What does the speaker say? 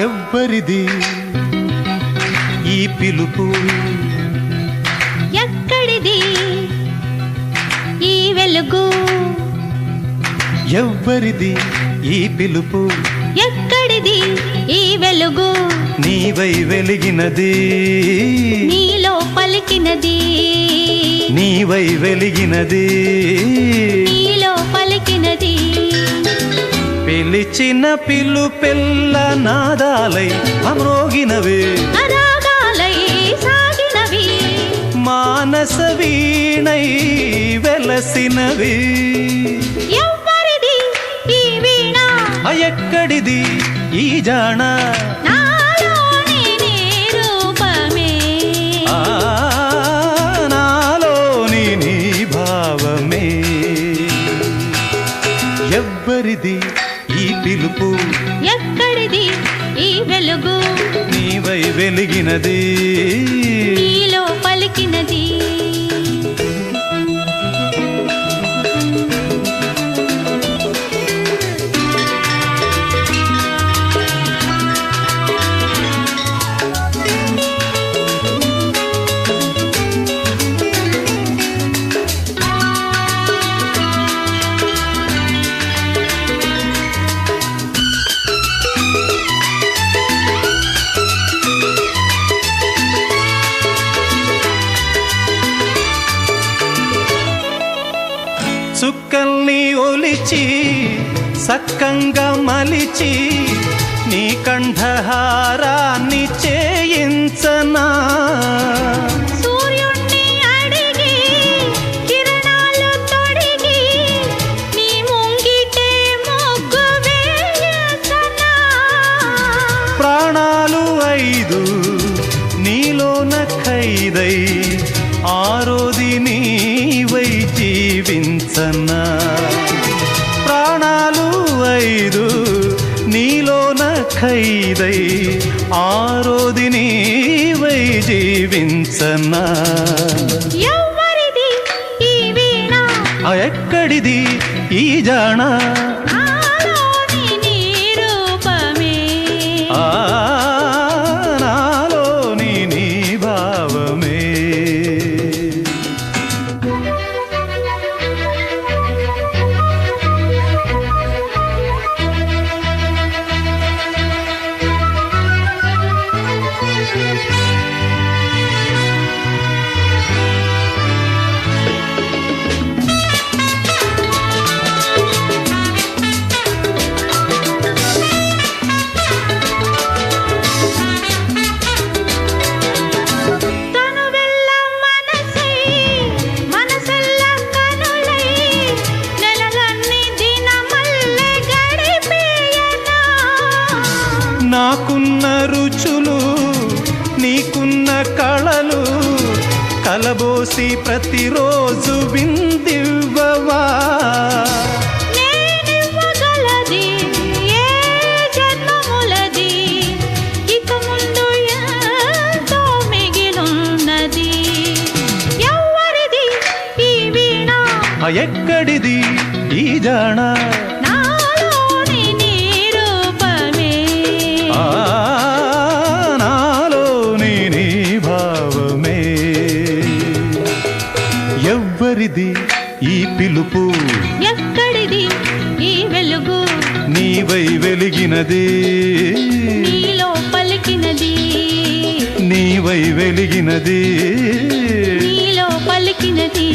ఎవ్వరిది ఈ పిలుపు, ఎక్కడిది ఈ వెలుగు, ఎవ్వరిది ఈ పిలుపు, ఎక్కడిది ఈ వెలుగు, నీవై వెలిగినది, నీలో పలికినది, నీవై వెలిగినది, నీలో పలికినది. పిలిచిన పిలుపెల్ల నాదాలై అమ్రోగినవే, రాగాలై సాగినవి, మానస వీణై వెలసినవి. ఎవ్వరిది ఈ వీణ, ఎక్కడిది ఈ జాణ, నాలోని నీ రూపమే, నాలోని నీ భావమే. ఎవ్వరిది ఈ పిలుపు, ఎక్కడిది ఈ వెలుగు, నీవై వెలిగినది, నీలో పలికినది. చుక్కల్ని ఒలిచి సక్కంగా మలిచి నీ కంఠహారాన్ని చేయించనా, సూర్యుణ్ణి అడిగి కిరణాలు తొడిగి నీ ముంగిటే మొగ్గు వేయచనా, ప్రాణాలు ఐదు నీలోన ఖైదై ఆరోది నీవై జీవించనా, ప్రాణాలు ఐదు నీలోన ఖైదై ఆరోది నీవై జీవించనా. ఎవ్వరిది ఈ వీణ, ఎక్కడిది ఈ జాణ, నాలోని నీ రూపమే, నాలోని నీ భావమే. నాకున్న రుచులు నీకున్న కళలు కలబోసి ప్రతిరోజు విందివ్వవా, నేనివ్వగలది ఏ జన్మములది, ఇక ముందు ఎంతో మిగిలున్నది. ఎవ్వరిది ఈ వీణ, ఎక్కడిది ఈ జాణ, నాలోని నీ రూపమే, నాలోని నీ భావమే. ఎవ్వరిది ఈ పిలుపు, ఎక్కడిది ఈ వెలుగు, నీవై వెలిగినది, నీలో పలికినది, నీవై వెలిగినది, నీలో పలికినది.